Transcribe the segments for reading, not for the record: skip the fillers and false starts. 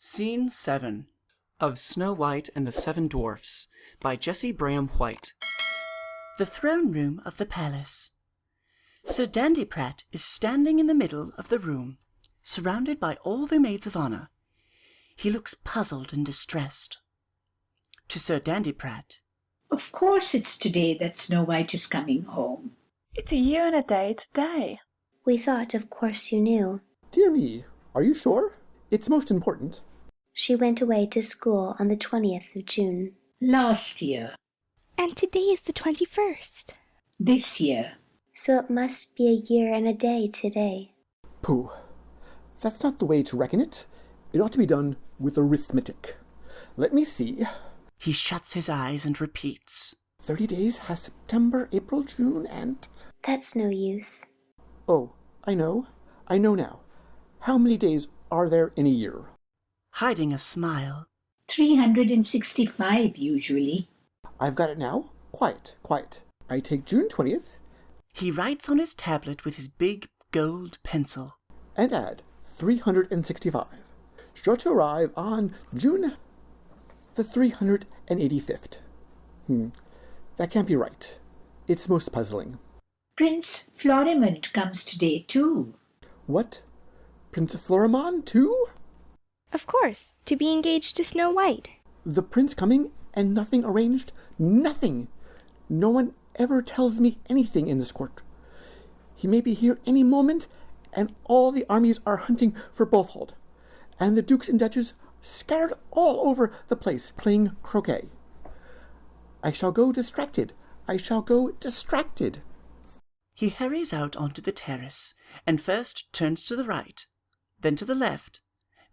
Scene 7 of Snow White and the Seven Dwarfs by Jessie Braham White. The throne room of the palace. Sir Dandyprat is standing in the middle of the room, surrounded by all the maids of honour. He looks puzzled and distressed. To Sir Dandyprat. Of course it's today that Snow White is coming home. It's a year and a day today. We thought of course you knew. Dear me, are you sure? It's most important. She went away to school on the 20th of June. Last year. And today is the 21st. This year. So it must be a year and a day today. Pooh. That's not the way to reckon it. It ought to be done with arithmetic. Let me see. He shuts his eyes and repeats. 30 days has September, April, June, and... That's no use. Oh, I know now. How many days are there in a year? Hiding a smile. 365 usually. I've got it now. Quiet. I take June 20th. He writes on his tablet with his big gold pencil. And add 365. Sure to arrive on June the 385th. That can't be right. It's most puzzling. Prince Florimond comes today too. What? Prince Florimond too? Of course, to be engaged to Snow White. The prince coming and nothing arranged? Nothing! No one ever tells me anything in this court. He may be here any moment, and all the armies are hunting for Bothold, and the dukes and duchesses scattered all over the place playing croquet. I shall go distracted. He hurries out onto the terrace, and first turns to the right, then to the left,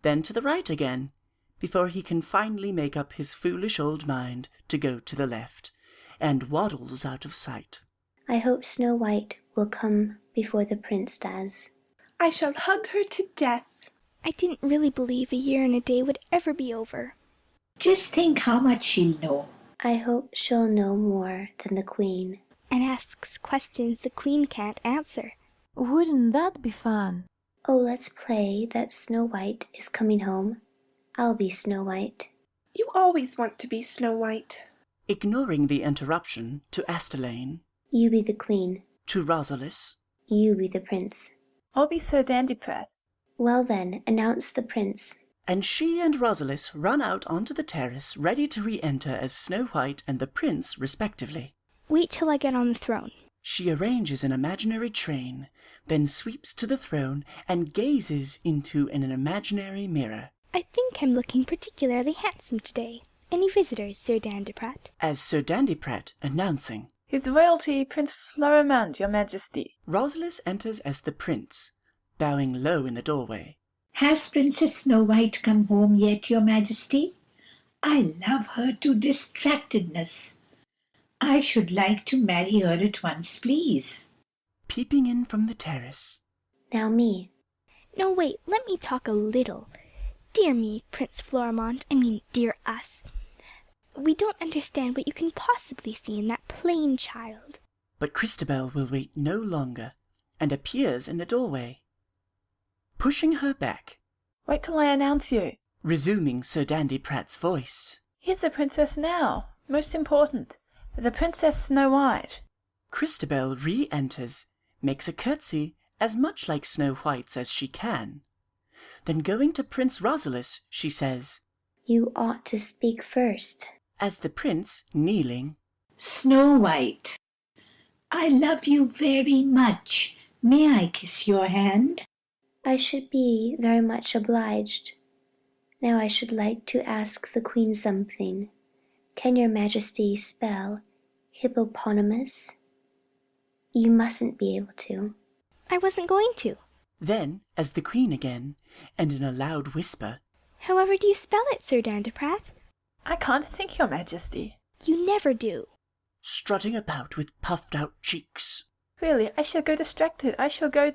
then to the right again, before he can finally make up his foolish old mind to go to the left, and waddles out of sight. I hope Snow White will come before the prince does. I shall hug her to death. I didn't really believe a year and a day would ever be over. Just think how much she'll know. I hope she'll know more than the Queen. And asks questions the Queen can't answer. Wouldn't that be fun? Oh, let's play that Snow White is coming home. I'll be Snow White. You always want to be Snow White. Ignoring the interruption, to Astelaine. You be the Queen. To Rosalis. You be the Prince. I'll be Sir Dandyprat. Well then, announce the Prince. And she and Rosalis run out onto the terrace, ready to re-enter as Snow White and the Prince, respectively. Wait till I get on the throne. She arranges an imaginary train, then sweeps to the throne and gazes into an imaginary mirror. I think I'm looking particularly handsome today. Any visitors, Sir Dandyprat? As Sir Dandyprat announcing. His Royalty Prince Florimond, Your Majesty. Rosalis enters as the Prince, bowing low in the doorway. Has Princess Snow White come home yet, Your Majesty? I love her to distractedness. I should like to marry her at once, please. Peeping in from the terrace. Now me. No, wait, let me talk a little. Dear me, Prince Florimond, dear us. We don't understand what you can possibly see in that plain child. But Christabel will wait no longer, and appears in the doorway. Pushing her back. Wait till I announce you. Resuming Sir Dandyprat's voice. Here's the princess now. Most important. The Princess Snow White. Christabel re-enters, makes a curtsy as much like Snow White's as she can. Then going to Prince Rosalis, she says, You ought to speak first. As the prince, kneeling, Snow White, I love you very much. May I kiss your hand? I should be very much obliged. Now I should like to ask the Queen something. Can your Majesty spell hippopotamus? You mustn't be able to. I wasn't going to. Then, as the Queen again, and in a loud whisper, However do you spell it, Sir Dandyprat? I can't think, Your Majesty. You never do. strutting about with puffed-out cheeks. Really, I shall go distracted. I shall go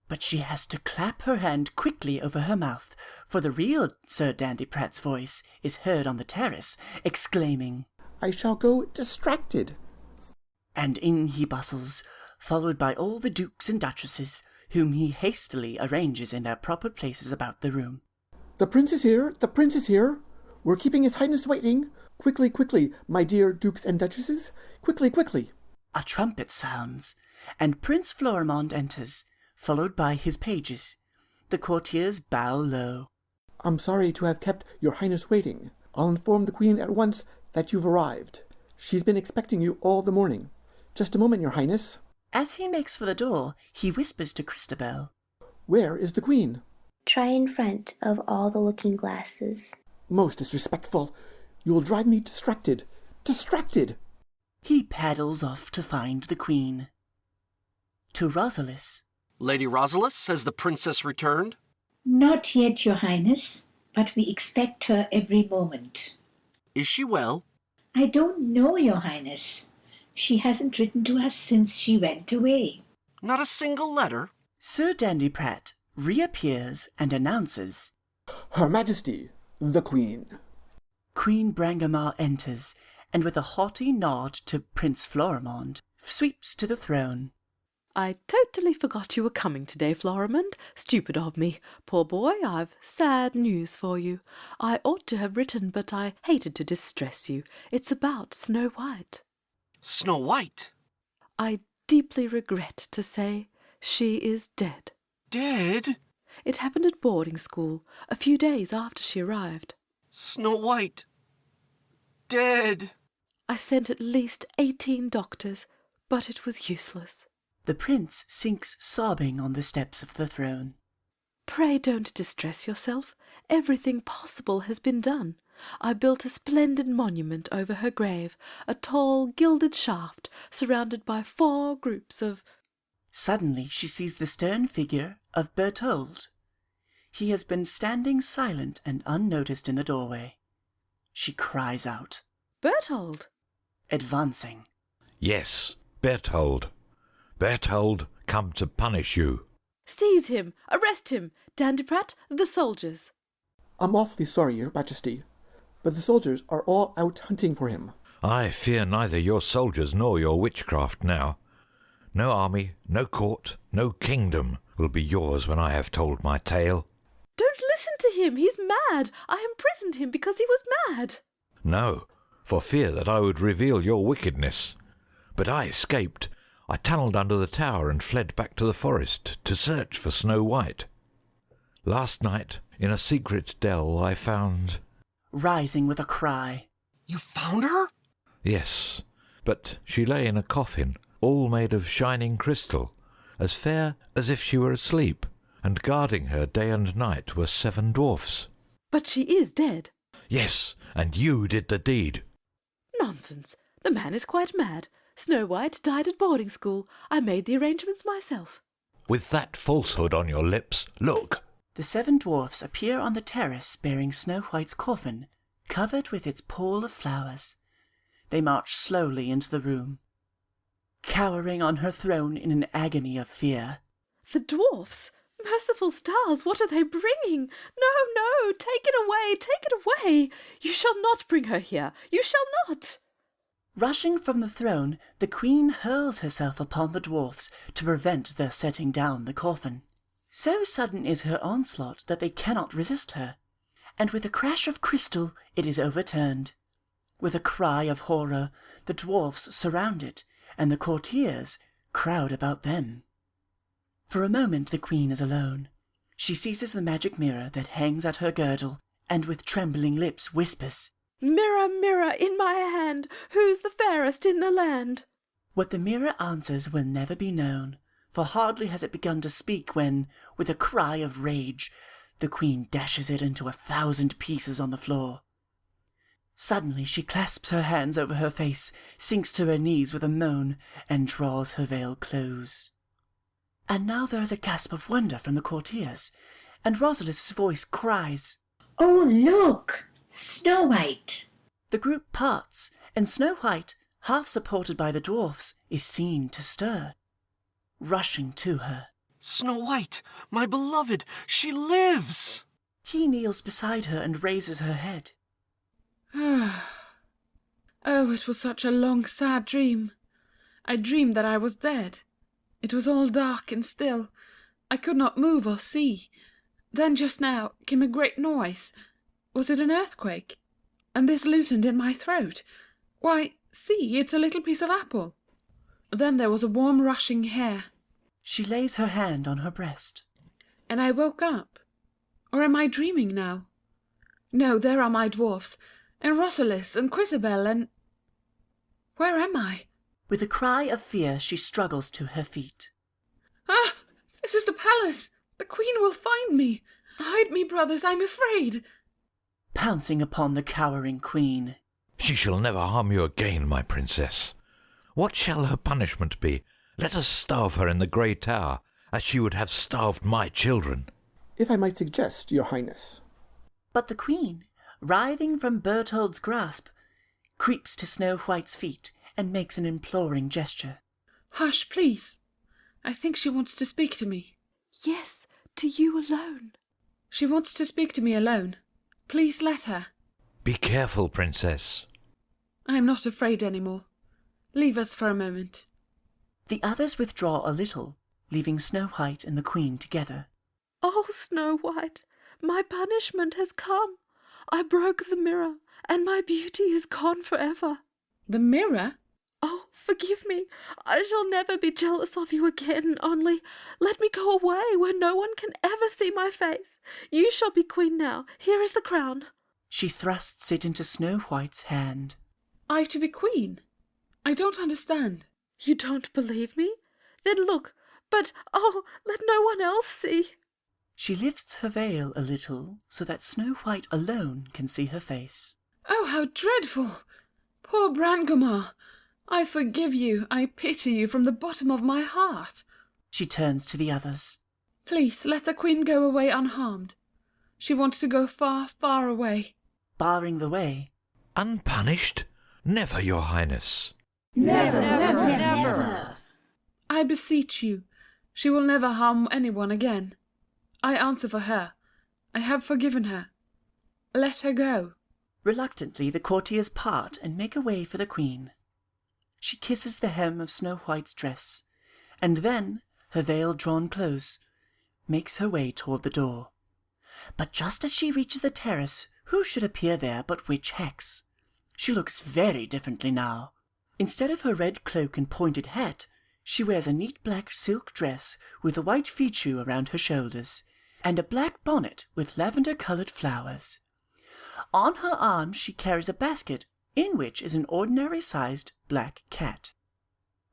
But she has to clap her hand quickly over her mouth, for the real Sir Dandyprat's voice is heard on the terrace, exclaiming, I shall go distracted. And in he bustles, followed by all the dukes and duchesses, whom he hastily arranges in their proper places about the room. The prince is here! The prince is here! We're keeping his highness waiting! Quickly, quickly, my dear dukes and duchesses! Quickly, quickly! A trumpet sounds, and Prince Florimond enters, followed by his pages. The courtiers bow low. I'm sorry to have kept your highness waiting. I'll inform the queen at once that you've arrived. She's been expecting you all the morning. Just a moment, your highness. As he makes for the door, he whispers to Christabel. Where is the queen? Try in front of all the looking glasses. Most disrespectful. You'll drive me distracted. Distracted! He paddles off to find the queen. To Rosalis. Lady Rosalis, has the princess returned? Not yet, your highness, but we expect her every moment. Is she well? I don't know, your highness. She hasn't written to us since she went away. Not a single letter? Sir Dandyprat reappears and announces, Her Majesty, the Queen. Queen Brangamar enters, and with a haughty nod to Prince Florimond, sweeps to the throne. I totally forgot you were coming today, Florimond. Stupid of me. Poor boy, I've sad news for you. I ought to have written, but I hated to distress you. It's about Snow White. Snow White? I deeply regret to say she is dead. Dead? It happened at boarding school, a few days after she arrived. Snow White. Dead. I sent at least 18 doctors, but it was useless. The prince sinks sobbing on the steps of the throne. Pray don't distress yourself. Everything possible has been done. I built a splendid monument over her grave, a tall gilded shaft surrounded by 4 groups of... Suddenly she sees the stern figure of Berthold. He has been standing silent and unnoticed in the doorway. She cries out. Berthold! Advancing. Yes, Berthold. Berthold, come to punish you. Seize him! Arrest him! Dandyprat, the soldiers! I'm awfully sorry, your majesty, but the soldiers are all out hunting for him. I fear neither your soldiers nor your witchcraft now. No army, no court, no kingdom will be yours when I have told my tale. Don't listen to him! He's mad! I imprisoned him because he was mad! No, for fear that I would reveal your wickedness. But I escaped. I tunnelled under the tower and fled back to the forest to search for Snow White. Last night, in a secret dell, I found... Rising with a cry. You found her? Yes, but she lay in a coffin, all made of shining crystal, as fair as if she were asleep, and guarding her day and night were 7 dwarfs. But she is dead. Yes, and you did the deed. Nonsense. The man is quite mad. Snow White died at boarding school. I made the arrangements myself. With that falsehood on your lips, look. The 7 dwarfs appear on the terrace bearing Snow White's coffin, covered with its pall of flowers. They march slowly into the room, cowering on her throne in an agony of fear. The dwarfs! Merciful stars, what are they bringing? No, no, take it away, take it away! You shall not bring her here, you shall not! Rushing from the throne, the queen hurls herself upon the dwarfs to prevent their setting down the coffin. So sudden is her onslaught that they cannot resist her, and with a crash of crystal it is overturned. With a cry of horror, the dwarfs surround it, and the courtiers crowd about them. For a moment the queen is alone. She seizes the magic mirror that hangs at her girdle, and with trembling lips whispers, Mirror, mirror in my hand, who's the fairest in the land? What the mirror answers will never be known, for hardly has it begun to speak when, with a cry of rage, the queen dashes it into 1,000 pieces on the floor. Suddenly she clasps her hands over her face, sinks to her knees with a moan, and draws her veil close. And now there is a gasp of wonder from the courtiers, and Rosalis' voice cries, Oh, look! Snow White! The group parts, and Snow White, half supported by the dwarfs, is seen to stir. Rushing to her. Snow White, my beloved, she lives! He kneels beside her and raises her head. Oh, it was such a long, sad dream. I dreamed that I was dead. It was all dark and still. I could not move or see. Then just now came a great noise. Was it an earthquake? And this loosened in my throat. Why, see, it's a little piece of apple. Then there was a warm rushing hair. She lays her hand on her breast. And I woke up. Or am I dreaming now? No, there are my dwarfs, and Rostislav and Chrysabel, and... Where am I? With a cry of fear, she struggles to her feet. Ah! This is the palace! The queen will find me! Hide me, brothers, I'm afraid! Pouncing upon the cowering queen. She shall never harm you again, my princess. What shall her punishment be? Let us starve her in the grey tower, as she would have starved my children. If I might suggest, your highness. But the queen, writhing from Berthold's grasp, creeps to Snow White's feet and makes an imploring gesture. Hush, please. I think she wants to speak to me. Yes, to you alone. She wants to speak to me alone. Please let her. Be careful, princess. I am not afraid any more. Leave us for a moment. The others withdraw a little, leaving Snow White and the queen together. Oh, Snow White, my punishment has come. I broke the mirror, and my beauty is gone forever. The mirror? Oh, forgive me. I shall never be jealous of you again, only let me go away where no one can ever see my face. You shall be queen now. Here is the crown. She thrusts it into Snow White's hand. I to be queen? I don't understand. You don't believe me? Then look, but oh, let no one else see. She lifts her veil a little so that Snow White alone can see her face. Oh, how dreadful! Poor Brangomar! I forgive you, I pity you from the bottom of my heart. She turns to the others. Please, let the queen go away unharmed. She wants to go far, far away. Barring the way. Unpunished? Never, your highness. Never, never, never. I beseech you, she will never harm anyone again. I answer for her. I have forgiven her. Let her go. Reluctantly, the courtiers part and make a way for the queen. She kisses the hem of Snow White's dress, and then, her veil drawn close, makes her way toward the door. But just as she reaches the terrace, who should appear there but Witch Hex? She looks very differently now. Instead of her red cloak and pointed hat, she wears a neat black silk dress with a white fichu around her shoulders, and a black bonnet with lavender-coloured flowers. On her arm she carries a basket, in which is an ordinary-sized black cat.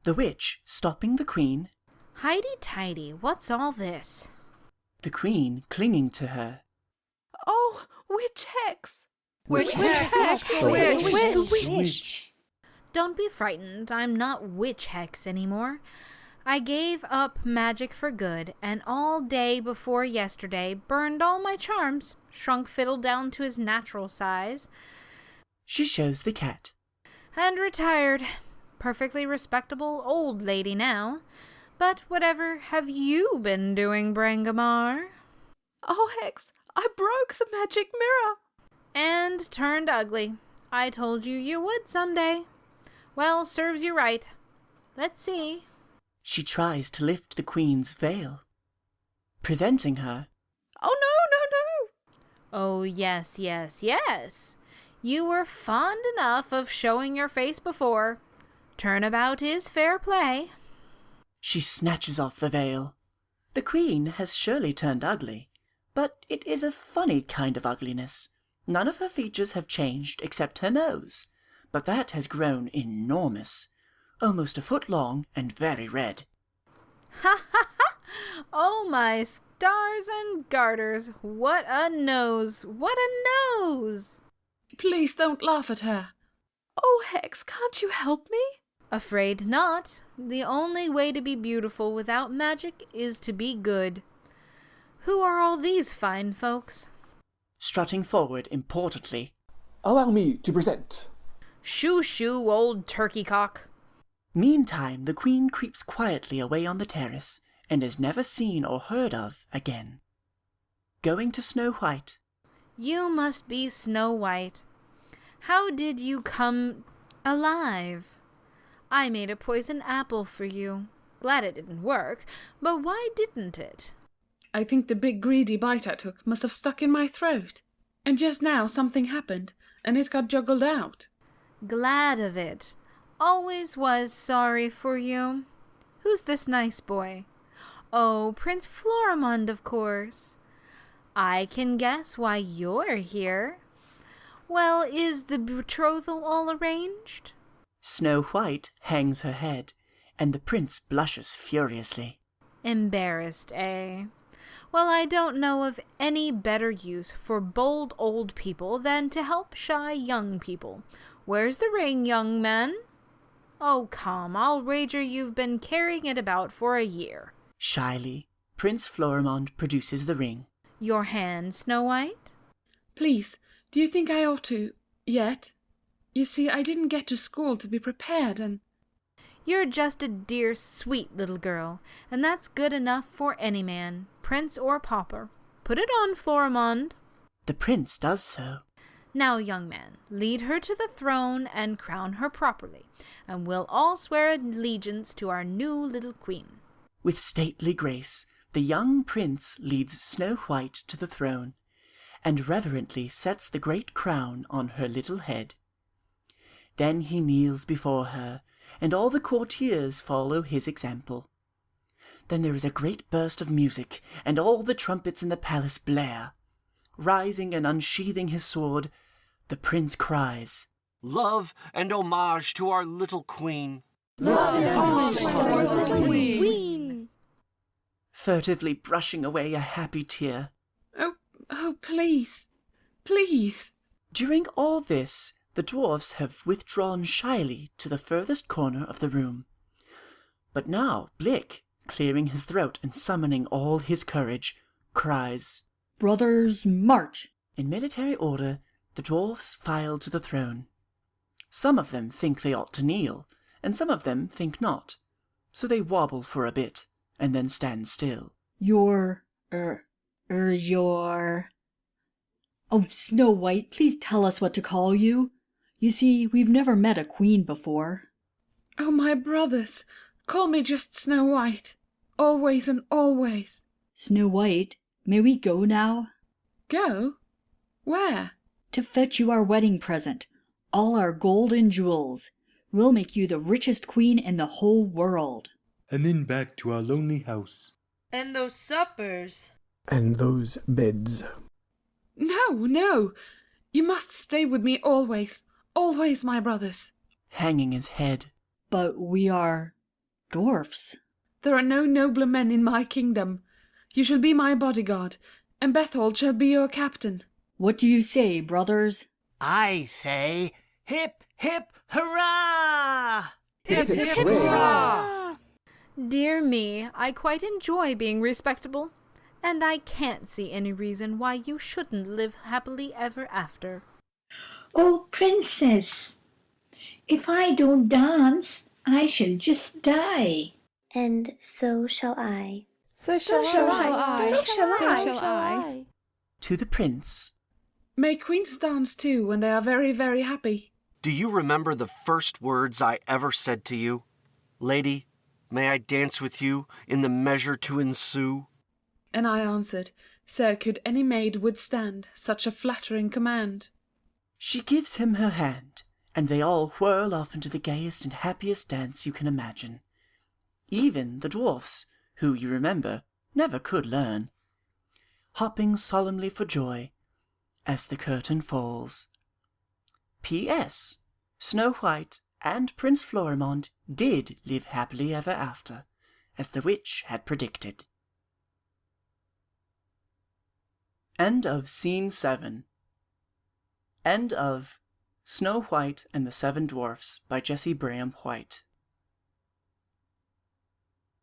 The witch, stopping the queen. Highty-tighty, what's all this? The queen, clinging to her. Oh, Witch Hex! Witch Hex! Witch! Don't be frightened, I'm not Witch Hex anymore. I gave up magic for good, and all day before yesterday burned all my charms, shrunk Fiddle down to his natural size. She shows the cat. And retired. Perfectly respectable old lady now. But whatever have you been doing, Brangomar? Oh, Hex, I broke the magic mirror. And turned ugly. I told you you would someday. Well, serves you right. Let's see. She tries to lift the queen's veil, preventing her. Oh, no. Oh, yes. You were fond enough of showing your face before. Turnabout is fair play. She snatches off the veil. The queen has surely turned ugly, but it is a funny kind of ugliness. None of her features have changed except her nose, but that has grown enormous, almost a foot long and very red. Ha ha ha! Oh my stars and garters, what a nose! What a nose! Please don't laugh at her. Oh, Hex, can't you help me? Afraid not. The only way to be beautiful without magic is to be good. Who are all these fine folks? Strutting forward importantly. Allow me to present. Shoo, old turkey cock. Meantime, the queen creeps quietly away on the terrace and is never seen or heard of again. Going to Snow White. You must be Snow White. How did you come alive? I made a poison apple for you. Glad it didn't work, but why didn't it? I think the big greedy bite I took must have stuck in my throat. And just now something happened, and it got juggled out. Glad of it. Always was sorry for you. Who's this nice boy? Oh, Prince Florimond, of course. I can guess why you're here. Well, is the betrothal all arranged? Snow White hangs her head, and the prince blushes furiously. Embarrassed, eh? Well, I don't know of any better use for bold old people than to help shy young people. Where's the ring, young man? Oh, come, I'll wager you've been carrying it about for a year. Shyly, Prince Florimond produces the ring. Your hand, Snow White? Please, do you think I ought to, yet? You see, I didn't get to school to be prepared, and... You're just a dear, sweet little girl, and that's good enough for any man, prince or pauper. Put it on, Florimond. The prince does so. Now, young man, lead her to the throne and crown her properly, and we'll all swear allegiance to our new little queen. With stately grace, the young prince leads Snow White to the throne, and reverently sets the great crown on her little head. Then he kneels before her, and all the courtiers follow his example. Then there is a great burst of music, and all the trumpets in the palace blare. Rising and unsheathing his sword, the prince cries, "Love and homage to our little queen." Love and homage to our little queen. Furtively brushing away a happy tear. Oh, please, please. During all this, the dwarfs have withdrawn shyly to the furthest corner of the room. But now Blick, clearing his throat and summoning all his courage, cries, "Brothers, march!" In military order, the dwarfs file to the throne. Some of them think they ought to kneel, and some of them think not. So they wobble for a bit, and then stand still. Your... Oh, Snow White, please tell us what to call you. You see, we've never met a queen before. Oh, my brothers, call me just Snow White. Always and always. Snow White, may we go now? Go? Where? To fetch you our wedding present, all our gold and jewels. We'll make you the richest queen in the whole world. And then back to our lonely house. And those suppers. And those beds. No. You must stay with me always. Always, my brothers. Hanging his head. But we are dwarfs. There are no nobler men in my kingdom. You shall be my bodyguard, and Bethold shall be your captain. What do you say, brothers? I say, hip, hip, hurrah! Hip, hip, hip, hurrah! Dear me, I quite enjoy being respectable, and I can't see any reason why you shouldn't live happily ever after. Oh, princess, if I don't dance, I shall just die. And so shall I. So shall I. To the prince. May queens dance too when they are very, very happy. Do you remember the first words I ever said to you? Lady, may I dance with you in the measure to ensue? And I answered, Sir, could any maid withstand such a flattering command? She gives him her hand, and they all whirl off into the gayest and happiest dance you can imagine. Even the dwarfs, who, you remember, never could learn, hopping solemnly for joy as the curtain falls. P.S. Snow White and Prince Florimond did live happily ever after, as the witch had predicted. End of Scene 7. End of Snow White and the Seven Dwarfs by Jessie Braham White.